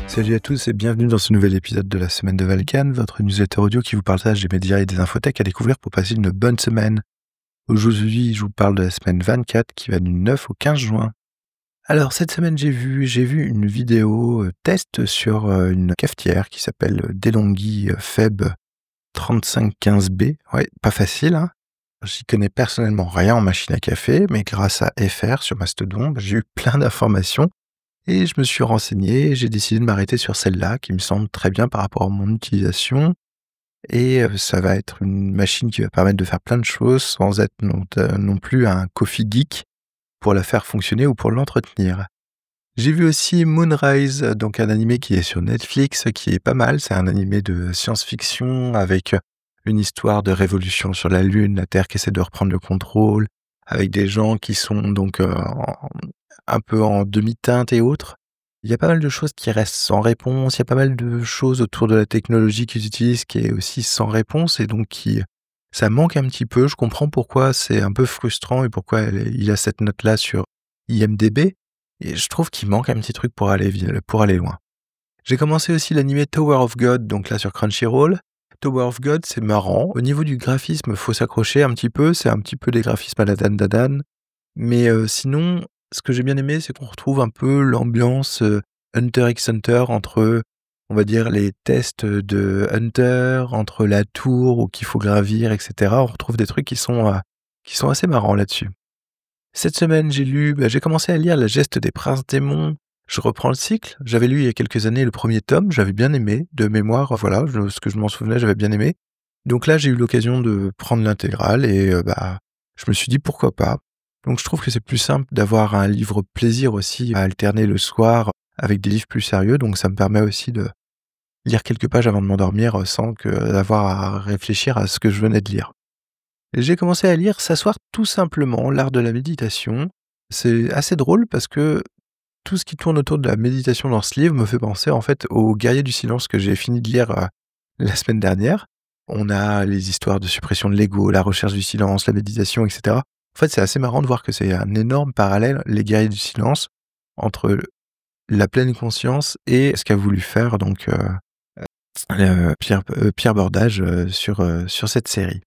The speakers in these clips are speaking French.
Salut à tous et bienvenue dans ce nouvel épisode de la semaine de Valkan, votre newsletter audio qui vous partage des médias et des infotech à découvrir pour passer une bonne semaine. Aujourd'hui, je vous parle de la semaine 24 qui va du 9 au 15 juin. Alors, cette semaine, j'ai vu une vidéo test sur une cafetière qui s'appelle DeLonghi Feb 3515B. Ouais, pas facile, hein. J'y connais personnellement rien en machine à café, mais grâce à FR sur Mastodon, j'ai eu plein d'informations. Et je me suis renseigné et j'ai décidé de m'arrêter sur celle-là, qui me semble très bien par rapport à mon utilisation. Et ça va être une machine qui va permettre de faire plein de choses sans être non plus un coffee geek pour la faire fonctionner ou pour l'entretenir. J'ai vu aussi Moonrise, donc un animé qui est sur Netflix, qui est pas mal. C'est un animé de science-fiction avec une histoire de révolution sur la Lune, la Terre qui essaie de reprendre le contrôle, avec des gens qui sont donc un peu en demi-teinte et autres. Il y a pas mal de choses qui restent sans réponse, il y a pas mal de choses autour de la technologie qu'ils utilisent qui est aussi sans réponse et donc ça manque un petit peu. Je comprends pourquoi c'est un peu frustrant et pourquoi il a cette note-là sur IMDb. Et je trouve qu'il manque un petit truc pour aller loin. J'ai commencé aussi l'animé Tower of God, donc là sur Crunchyroll. Tower of God, c'est marrant. Au niveau du graphisme, faut s'accrocher un petit peu. C'est un petit peu des graphismes à la Dan Dadan. Mais sinon, ce que j'ai bien aimé, c'est qu'on retrouve un peu l'ambiance Hunter x Hunter entre, on va dire, les tests de Hunter, entre la tour où qu'il faut gravir, etc. On retrouve des trucs qui sont assez marrants là-dessus. Cette semaine, j'ai commencé à lire La Geste des Princes Démons. Je reprends le cycle. J'avais lu il y a quelques années le premier tome, j'avais bien aimé, de mémoire, voilà, ce que je m'en souvenais, j'avais bien aimé. Donc là, j'ai eu l'occasion de prendre l'intégrale et je me suis dit pourquoi pas. Donc je trouve que c'est plus simple d'avoir un livre plaisir aussi à alterner le soir avec des livres plus sérieux, donc ça me permet aussi de lire quelques pages avant de m'endormir sans d'avoir à réfléchir à ce que je venais de lire. J'ai commencé à lire S'asseoir tout simplement, l'art de la méditation. C'est assez drôle parce que tout ce qui tourne autour de la méditation dans ce livre me fait penser en fait au Guerrier du silence que j'ai fini de lire la semaine dernière. On a les histoires de suppression de l'ego, la recherche du silence, la méditation, etc. En fait, c'est assez marrant de voir que c'est un énorme parallèle, les Guerriers du silence, entre la pleine conscience et ce qu'a voulu faire donc Pierre Bordage sur cette série.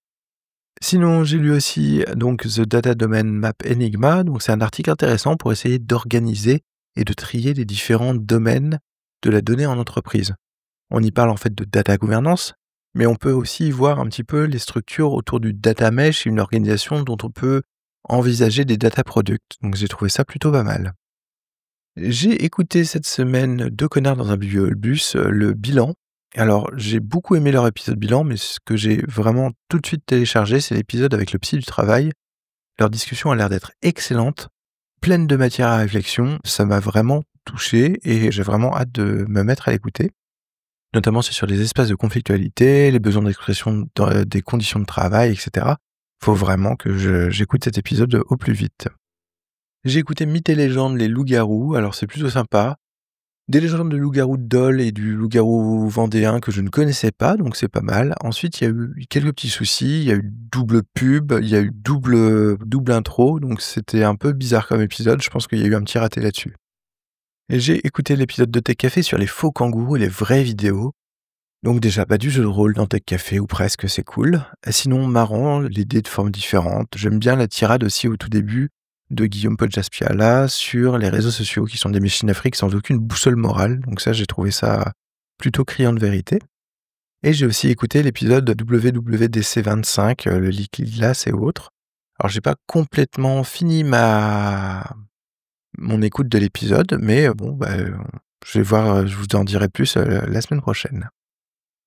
Sinon, j'ai lu aussi donc The Data Domain Map Enigma, donc c'est un article intéressant pour essayer d'organiser et de trier les différents domaines de la donnée en entreprise. On y parle en fait de data gouvernance, mais on peut aussi voir un petit peu les structures autour du data mesh et une organisation dont on peut envisager des data products. Donc j'ai trouvé ça plutôt pas mal. J'ai écouté cette semaine Deux connards dans un bus, le bilan. Alors, j'ai beaucoup aimé leur épisode bilan, mais ce que j'ai vraiment tout de suite téléchargé, c'est l'épisode avec le psy du travail. Leur discussion a l'air d'être excellente, pleine de matière à réflexion. Ça m'a vraiment touché et j'ai vraiment hâte de me mettre à l'écouter. Notamment, c'est sur les espaces de conflictualité, les besoins d'expression des conditions de travail, etc. Faut vraiment que j'écoute cet épisode au plus vite. J'ai écouté Mythes et légendes, les loups-garous, alors c'est plutôt sympa. Des légendes de loups-garous de Dole et du loup-garou vendéen que je ne connaissais pas, donc c'est pas mal. Ensuite, il y a eu quelques petits soucis, il y a eu double pub, il y a eu double intro, donc c'était un peu bizarre comme épisode, je pense qu'il y a eu un petit raté là-dessus. Et j'ai écouté l'épisode de Tech Café sur les faux kangourous et les vraies vidéos. Donc déjà, du jeu de rôle dans Tech Café, ou presque, c'est cool. Et sinon, marrant, l'idée de formes différentes. J'aime bien la tirade aussi au tout début de Guillaume Podjaspiala sur les réseaux sociaux qui sont des machines afriques sans aucune boussole morale. Donc ça, j'ai trouvé ça plutôt criant de vérité. Et j'ai aussi écouté l'épisode de WWDC 25, le Lilas et autres. Alors j'ai pas complètement fini mon écoute de l'épisode, mais je vais voir, je vous en dirai plus la semaine prochaine.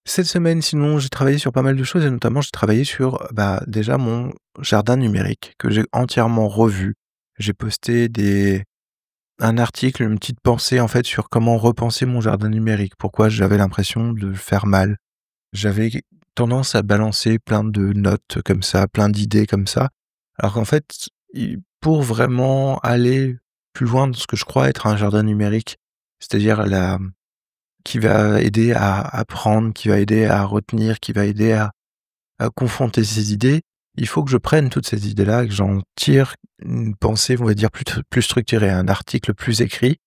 Cette semaine, sinon, j'ai travaillé sur pas mal de choses et notamment j'ai travaillé sur déjà mon jardin numérique que j'ai entièrement revu. J'ai posté un article, une petite pensée en fait sur comment repenser mon jardin numérique, pourquoi j'avais l'impression de le faire mal. J'avais tendance à balancer plein de notes comme ça, plein d'idées comme ça, alors qu'en fait, pour vraiment aller plus loin dans ce que je crois être un jardin numérique, c'est-à-dire qui va aider à apprendre, qui va aider à retenir, qui va aider à confronter ces idées, il faut que je prenne toutes ces idées-là, que j'en tire une pensée, on va dire, plus structurée, un article plus écrit,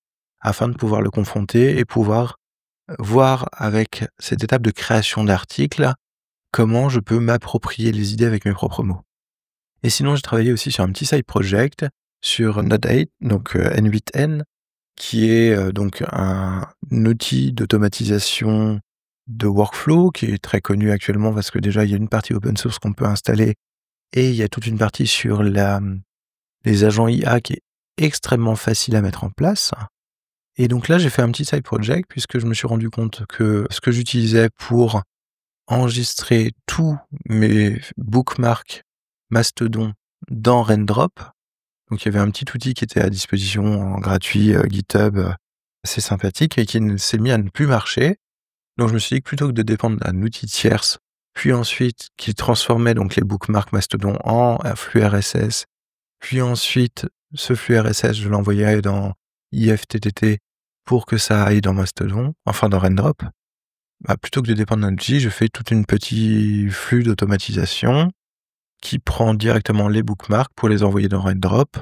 afin de pouvoir le confronter et pouvoir voir avec cette étape de création d'articles, comment je peux m'approprier les idées avec mes propres mots. Et sinon, j'ai travaillé aussi sur un petit side project sur Node8, donc N8N, qui est donc un outil d'automatisation de workflow qui est très connu actuellement parce que déjà il y a une partie open source qu'on peut installer et il y a toute une partie sur les agents IA qui est extrêmement facile à mettre en place. Et donc là, j'ai fait un petit side project puisque je me suis rendu compte que ce que j'utilisais pour enregistrer tous mes bookmarks Mastodon dans Raindrop, donc il y avait un petit outil qui était à disposition en gratuit, GitHub, assez sympathique et qui s'est mis à ne plus marcher. Donc je me suis dit que plutôt que de dépendre d'un outil tierce, puis ensuite qui transformait donc les bookmarks Mastodon en un flux RSS, puis ensuite ce flux RSS, je l'envoyais dans IFTTT pour que ça aille dans Mastodon, enfin dans Raindrop. Plutôt que de dépendre d'un outil, je fais toute une petit flux d'automatisation qui prend directement les bookmarks pour les envoyer dans Raindrop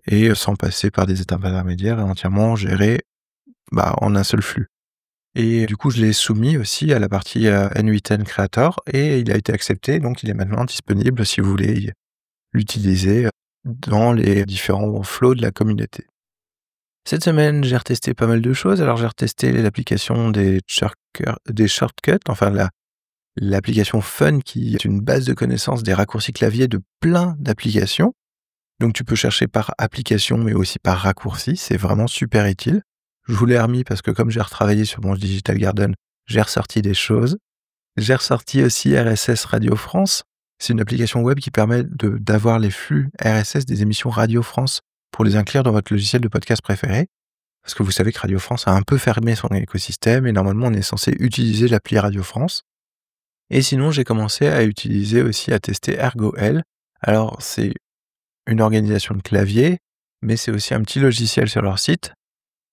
et sans passer par des étapes intermédiaires et entièrement géré en un seul flux. Et du coup, je l'ai soumis aussi à la partie N8N Creator et il a été accepté, donc il est maintenant disponible si vous voulez l'utiliser dans les différents flows de la communauté. Cette semaine, j'ai retesté pas mal de choses. Alors, j'ai retesté l'application des shortcuts, enfin l'application Fun qui est une base de connaissances des raccourcis clavier de plein d'applications. Donc, tu peux chercher par application, mais aussi par raccourci. C'est vraiment super utile. Je vous l'ai remis parce que comme j'ai retravaillé sur mon Digital Garden, j'ai ressorti des choses. J'ai ressorti aussi RSS Radio France. C'est une application web qui permet d'avoir les flux RSS des émissions Radio France pour les inclure dans votre logiciel de podcast préféré. Parce que vous savez que Radio France a un peu fermé son écosystème et normalement on est censé utiliser l'appli Radio France. Et sinon, j'ai commencé à utiliser aussi, à tester ErgoL. Alors, c'est une organisation de clavier, mais c'est aussi un petit logiciel sur leur site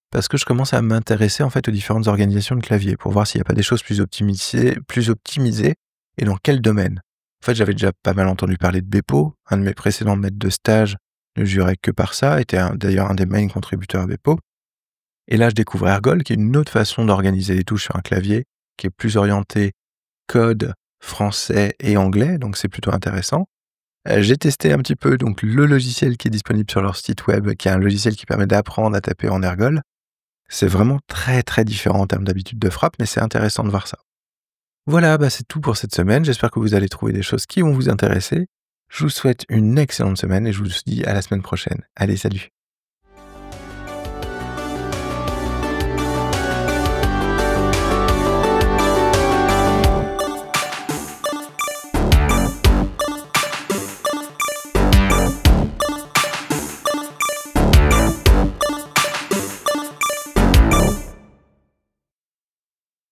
parce que je commence à m'intéresser en fait aux différentes organisations de clavier pour voir s'il n'y a pas des choses plus optimisées et dans quel domaine. En fait, j'avais déjà pas mal entendu parler de Bepo. Un de mes précédents maîtres de stage ne jurait que par ça, était d'ailleurs un des main contributeurs à Bepo. Et là, je découvre Ergol, qui est une autre façon d'organiser les touches sur un clavier, qui est plus orienté code français et anglais, donc c'est plutôt intéressant. J'ai testé un petit peu donc le logiciel qui est disponible sur leur site web, qui est un logiciel qui permet d'apprendre à taper en Ergol. C'est vraiment très très différent en termes d'habitude de frappe, mais c'est intéressant de voir ça. Voilà, c'est tout pour cette semaine. J'espère que vous allez trouver des choses qui vont vous intéresser. Je vous souhaite une excellente semaine et je vous dis à la semaine prochaine. Allez, salut!